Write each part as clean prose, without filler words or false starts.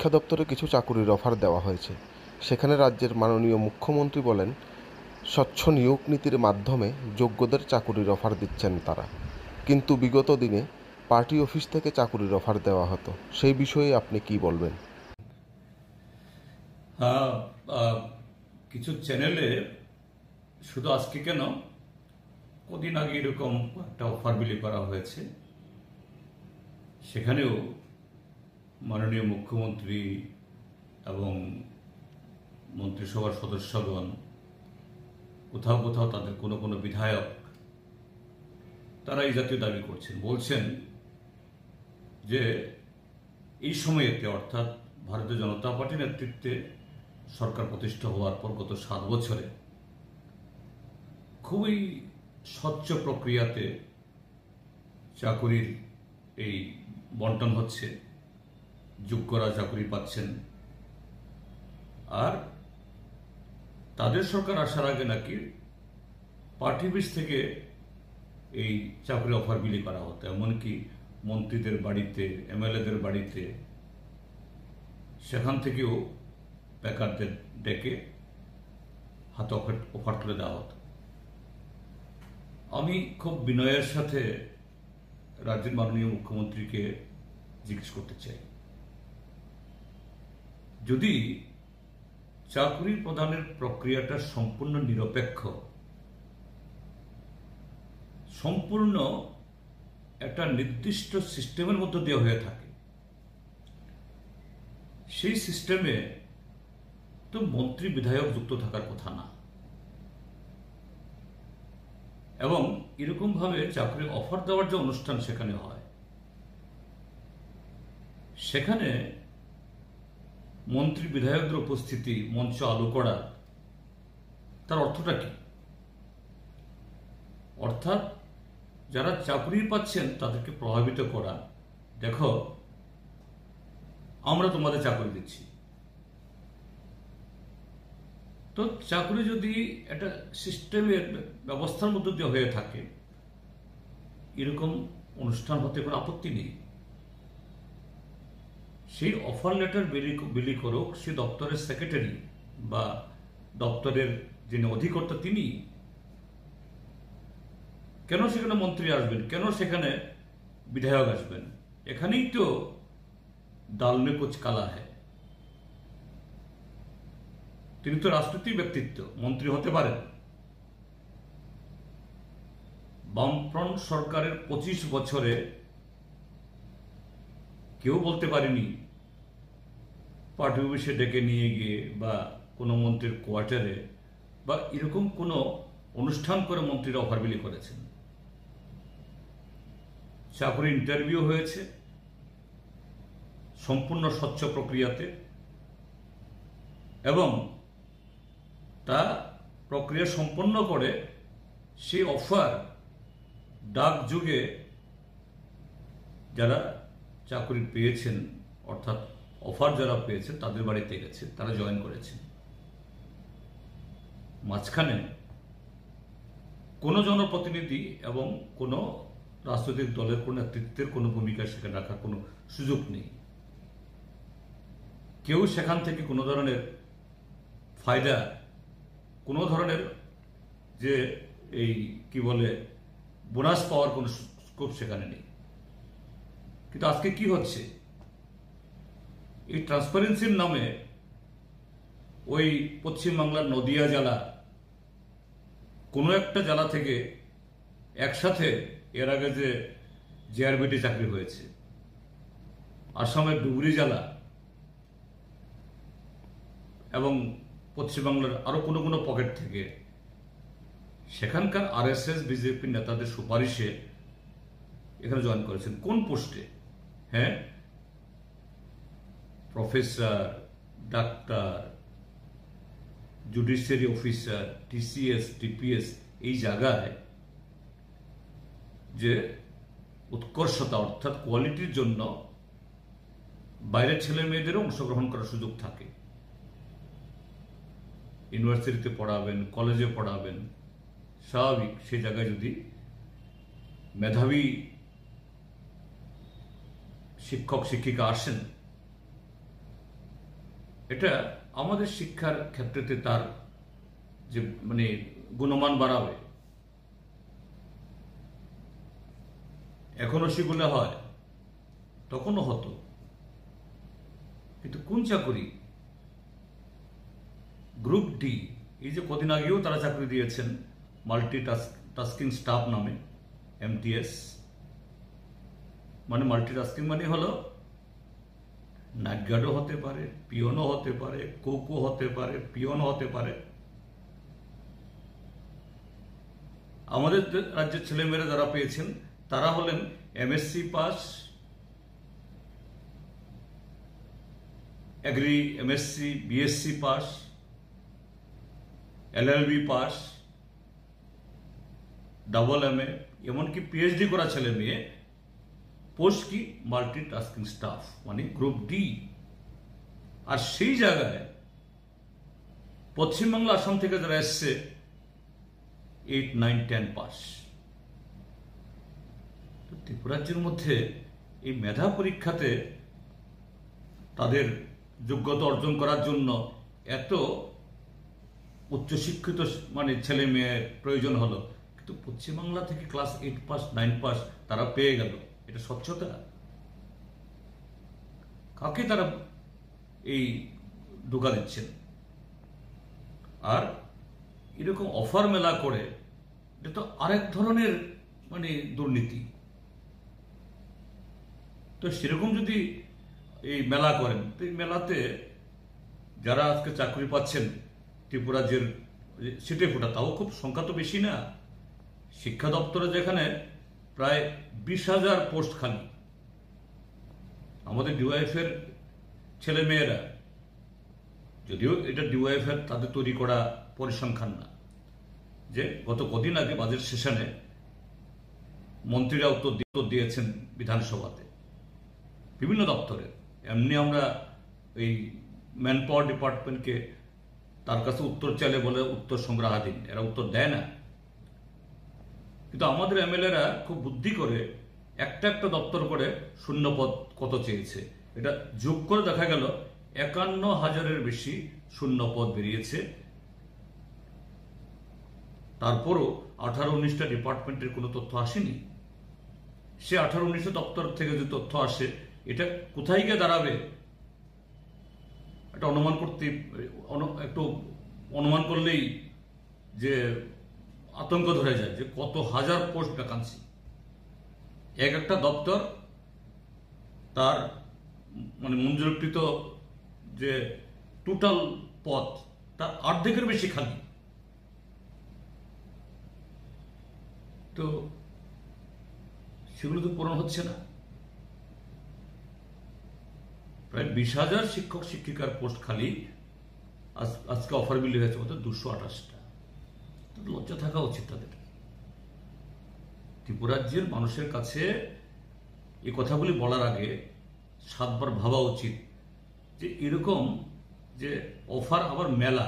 শিক্ষা দপ্তরে কিছু চাকুরির অফার দেওয়া হয়েছে। সেখানে রাজ্যের মাননীয় মুখ্যমন্ত্রী বলেন, স্বচ্ছ নিয়োগ নীতির মাধ্যমে যোগ্যদের চাকুরির অফার দিচ্ছেন তারা। কিন্তু বিগত দিনে পার্টি অফিস থেকে চাকুরির অফার দেওয়া হতো। সেই বিষয়ে আপনি কি বলবেন? হ্যাঁ, কিছু চ্যানেলে শুধু আজকে কেন, কদিন আগে এরকম একটা অফার বিলি করা হয়েছে। সেখানেও মাননীয় মুখ্যমন্ত্রী এবং মন্ত্রিসভার সদস্যগণ, কোথাও কোথাও তাদের কোনো কোনো বিধায়ক, তারা এই জাতীয় দাবি করছেন, বলছেন যে এই সময়েতে, অর্থাৎ ভারতীয় জনতা পার্টির নেতৃত্বে সরকার প্রতিষ্ঠা হওয়ার পর গত 7 বছরে খুবই স্বচ্ছ প্রক্রিয়াতে চাকুরির এই বন্টন হচ্ছে, যোগ্যরা চাকুরি পাচ্ছেন। আর তাদের সরকার আসার আগে নাকি পার্টি অফিস থেকে এই চাকরি অফার বিলি করা হতো, এমনকি মন্ত্রীদের বাড়িতে, এমএলএদের বাড়িতে, সেখান থেকেও প্যাকারদের ডেকে হাতে অফার তুলে দেওয়া হতো। আমি খুব বিনয়ের সাথে রাজ্যের মাননীয় মুখ্যমন্ত্রীকে জিজ্ঞেস করতে চাই, যদি চাকরি প্রদানের প্রক্রিয়াটা সম্পূর্ণ নিরপেক্ষ, সম্পূর্ণ একটা নির্দিষ্ট সিস্টেমের মধ্য দিয়ে হয়ে থাকে, সেই সিস্টেমে তো মন্ত্রী বিধায়ক যুক্ত থাকার কথা না। এবং এরকম ভাবে চাকরি অফার দেওয়ার যে অনুষ্ঠান সেখানে হয়, সেখানে মন্ত্রী বিধায়কদের উপস্থিতি, মঞ্চ আলো করা, তার অর্থটা কি? অর্থাৎ যারা চাকরি পাচ্ছেন তাদেরকে প্রভাবিত করা, দেখো আমরা তোমাদের চাকরি দিচ্ছি। তো চাকরি যদি একটা সিস্টেমের ব্যবস্থার মধ্য দিয়ে হয়ে থাকে, এরকম অনুষ্ঠান হতে কোনো আপত্তি নেই। সেই অফার লেটার বিলি করুক সে দপ্তরের সেক্রেটারি বা দপ্তরের যিনি অধিকর্তা, তিনি। কেন সেখানে মন্ত্রী আসবেন? কেন সেখানে বিধায়ক আসবেন? এখানেই তো ডাল মে কুছ কালা হ্যায়। তিনি তো রাজনৈতিক ব্যক্তিত্ব, মন্ত্রী হতে পারেন। বামফ্রন্ট সরকারের 25 বছরে কেউ বলতে পারেনি পার্টি অফিসে ডেকে নিয়ে গিয়ে বা কোনো মন্ত্রীর কোয়ার্টারে বা এরকম কোনো অনুষ্ঠান করে মন্ত্রীরা অফার বিলি করেছেন। চাকরি ইন্টারভিউ হয়েছে সম্পূর্ণ স্বচ্ছ প্রক্রিয়াতে, এবং তা প্রক্রিয়া সম্পন্ন করে সেই অফার ডাক যুগে যারা চাকরি পেয়েছেন, অর্থাৎ অফার যারা পেয়েছেন তাদের বাড়িতে গেছে, তারা জয়েন করেছেন। মাঝখানে কোনো জনপ্রতিনিধি এবং কোনো রাজনৈতিক দলের কোনো নেতৃত্বের কোনো ভূমিকা সেখানে রাখার কোনো সুযোগ নেই। কেউ সেখান থেকে কোনো ধরনের ফায়দা, কোনো ধরনের যে এই কি বলে বোনাস পাওয়ার কোনো স্কোপ সেখানে নেই। কিন্তু আজকে কি হচ্ছে, এই ট্রান্সপারেন্সির নামে ওই পশ্চিমবাংলার নদিয়া জেলা, কোনো একটা জেলা থেকে একসাথে এর আগে যে জেআরবিটি চাকরি হয়েছে, আসামের ডুবরি জেলা এবং পশ্চিমবাংলার আরো কোনো কোনো পকেট থেকে সেখানকার আরএসএস বিজেপি নেতাদের সুপারিশে এখানে জয়েন করেছেন। কোন পোস্টে? হ্যাঁ, professor, doctor, judiciary officer, TCS, TPS, এই জায়গায় যে উৎকর্ষতা অর্থাৎ কোয়ালিটির জন্য বাইরের ছেলে মেয়েদেরও অংশগ্রহণ করার সুযোগ থাকে। ইউনিভার্সিটিতে পড়াবেন, কলেজে পড়াবেন, স্বাভাবিক সেই জায়গায় যদি মেধাবী শিক্ষক শিক্ষিকা আসেন, এটা আমাদের শিক্ষার ক্ষেত্রেতে তার যে গুণমান বাড়াবে। এখনো সেগুলো হয়, তখনও হতো, কিন্তু কোন চাকরি? গ্রুপ ডি, এই যে কদিন আগেও তারা চাকরি দিয়েছেন মাল্টি টাস্কিং স্টাফ নামে, MTS। মাল্টিটাস্কিং হলো নাইট গার্ডও হতে পারে, পিয়নও হতে পারে, কোকও হতে পারে, পিয়নও হতে পারে। আমাদের রাজ্যের ছেলেমেয়েরা যারা পেয়েছেন তারা হলেন MSc পাস, এগ্রি MSc BSc পাস, LLB পাস, MA, এমনকি PhD করা ছেলে মেয়ে। পোস্ট কি? Multitasking staff, group D. আর সেই জায়গায় পশ্চিমবাংলা, আসাম থেকে যারা এসছে 8, 9, 10 পাস। তো ত্রিপুরাজ্যের মধ্যে এই মেধা পরীক্ষাতে তাদের যোগ্যতা অর্জন করার জন্য এত উচ্চশিক্ষিত ছেলে মেয়ে প্রয়োজন হলো, কিন্তু পশ্চিমবাংলা থেকে ক্লাস 8 পাস 9 পাস তারা পেয়ে গেল। এটা স্বচ্ছতা? কাকে তারা এই ঢোকা দিচ্ছেন? আর এরকম অফার মেলা করে, এটা তো আরেক ধরনের দুর্নীতি। তো সেরকম যদি এই মেলা করেন, তো এই মেলাতে যারা আজকে চাকরি পাচ্ছেন ত্রিপুরাজ্যের সিটে ফোটা, তাও খুব সংখ্যা তো বেশি না। শিক্ষা দপ্তরে যেখানে প্রায় 20,000 পোস্ট খালি, আমাদের DYF এর ছেলে মেয়েরা, যদিও এটা DYF এর তাদের তৈরি করা পরিসংখ্যান না, যে গত কদিন আগে বাজেট সেশনে মন্ত্রীরা উত্তর দিয়েছেন বিধানসভাতে বিভিন্ন দপ্তরে। এমনি আমরা এই ম্যান পাওয়ার ডিপার্টমেন্টকে তার কাছে উত্তর চাইলে বলে উত্তর সংগ্রহাধীন, এরা উত্তর দেয় না। কিন্তু আমাদের MLA-রা খুব বুদ্ধি করে একটা দপ্তর করে শূন্যপদ কত চেয়েছে, এটা যোগ করে দেখা গেল 51,000-এর বেশি শূন্যপদ বেরিয়েছে। তারপরও 18-19টা ডিপার্টমেন্টের কোনো তথ্য আসেনি। সে 18-19টা দপ্তর থেকে যে তথ্য আসে, এটা কোথায় গিয়ে দাঁড়াবে? এটা একটু অনুমান করলেই যে আতঙ্ক ধরে যায় যে কত হাজার পোস্ট ভ্যাকান্সি। একটা দপ্তর তার মঞ্জুরকৃত যে টোটাল পদ, তার অর্ধেকের বেশি খালি। তো সেগুলো তো পূরণ হচ্ছে না। প্রায় 20,000 শিক্ষক শিক্ষিকার পোস্ট খালি, আজকে অফার বিলি হয়েছে 228টা। লজ্জা থাকা উচিত তাদের। ত্রিপুরাজ্যের মানুষের কাছে এই কথাগুলি বলার আগে 7 বার ভাবা উচিত যে এরকম যে অফার, আবার মেলা,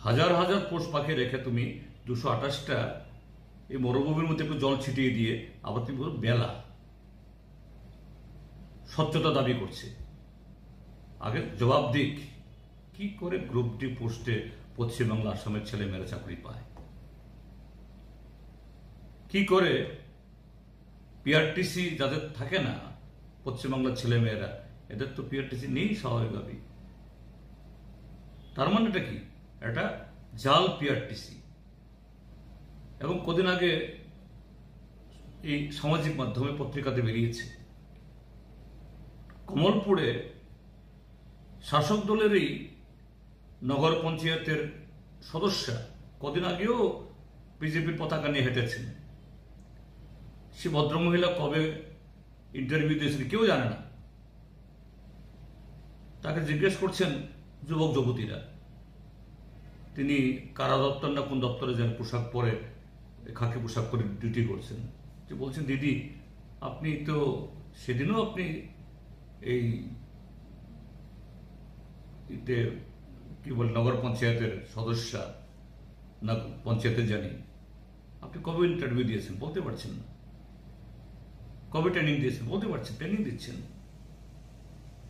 হাজার হাজার পোস্ট পাখি রেখে তুমি 228টা এই মরুভূমির মধ্যে একটু জল ছিটিয়ে দিয়ে আবার তুমি মেলা। স্বচ্ছতা দাবি করছে, আগে জবাব দিক কি করে গ্রুপ ডি পোস্টে পশ্চিমবাংলা, আসামের ছেলে মেয়েরা চাকরি পায়, কি করে PRTC যাদের থাকে না পশ্চিমবাংলার ছেলে মেয়েরা, এদের তো PRTC নেই স্বাভাবিকভাবেই। তার এটা কি? এটা জাল PRTC। এবং কদিন আগে এই সামাজিক মাধ্যমে পত্রিকাতে বেরিয়েছে, কমলপুরে শাসক দলেরই নগর পঞ্চায়েতের সদস্য কদিন আগেও বিজেপির পতাকা নিয়ে হেঁটেছেন। সে ভদ্রমহিলা কবে ইন্টারভিউ দিয়েছেন কেউ জানে না। তাকে জিজ্ঞেস করছেন যুবক যুবতীরা, তিনি কারা দপ্তর না কোন দপ্তরে যেন পোশাক পরে, খাকি পোশাক পরে ডিউটি করছেন। যে বলছেন, দিদি আপনি তো সেদিনও আপনি এই কি বল নগর পঞ্চায়েতের সদস্য না, পঞ্চায়েতে জানি, আপনি কবে ইন্টারভিউ দিয়েছেন বলতে পারছেন না, কবে ট্রেনিং দিয়েছেন বলতে পারছেন, ট্রেনিং দিচ্ছেন।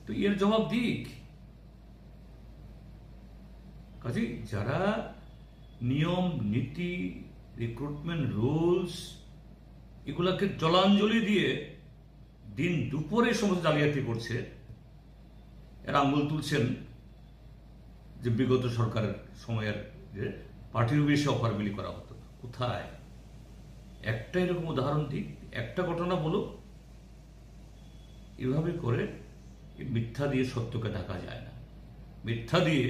তো এর জবাব দিক কাজেই যারা নিয়ম নীতি রিক্রুটমেন্ট রুলস এগুলাকে জলাঞ্জলি দিয়ে দিন দুপুরে সমস্ত জালিয়াতি করছে, এরা আঙুল তুলছেন যে বিগত সরকারের সময়ের যে পার্টির বেশি অফার বিলি করা হতো। কোথায়? একটা এরকম উদাহরণ দিক, একটা ঘটনা বলো। এভাবে করে মিথ্যা দিয়ে সত্যকে ঢাকা যায় না। মিথ্যা দিয়ে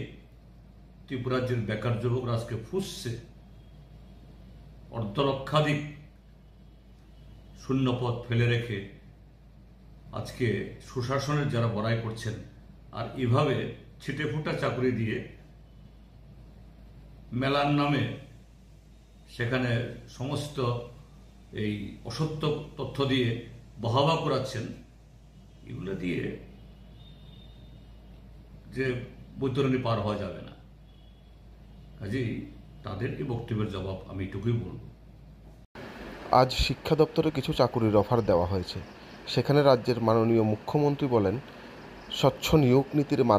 ত্রিপুরাজ্যের বেকার যুবকরা আজকে ফুসছে, অর্ধলক্ষাধিক শূন্যপদ ফেলে রেখে আজকে সুশাসনের যারা বড়াই করছেন, আর এভাবে ছিটেফুটা চাকরি দিয়ে মেলার নামে সেখানে সমস্ত এই অসত্য তথ্য দিয়ে বহাবা করাচ্ছেন, এগুলো দিয়ে যে বৈতরণী পার হওয়া যাবে না। কাজেই তাদেরকে বক্তব্যের জবাব আমি এটুকুই বলব। আজ শিক্ষা দপ্তরে কিছু চাকুরির অফার দেওয়া হয়েছে। সেখানে রাজ্যের মাননীয় মুখ্যমন্ত্রী বলেন, স্বচ্ছ নিয়োগ নীতির মাধ্যমে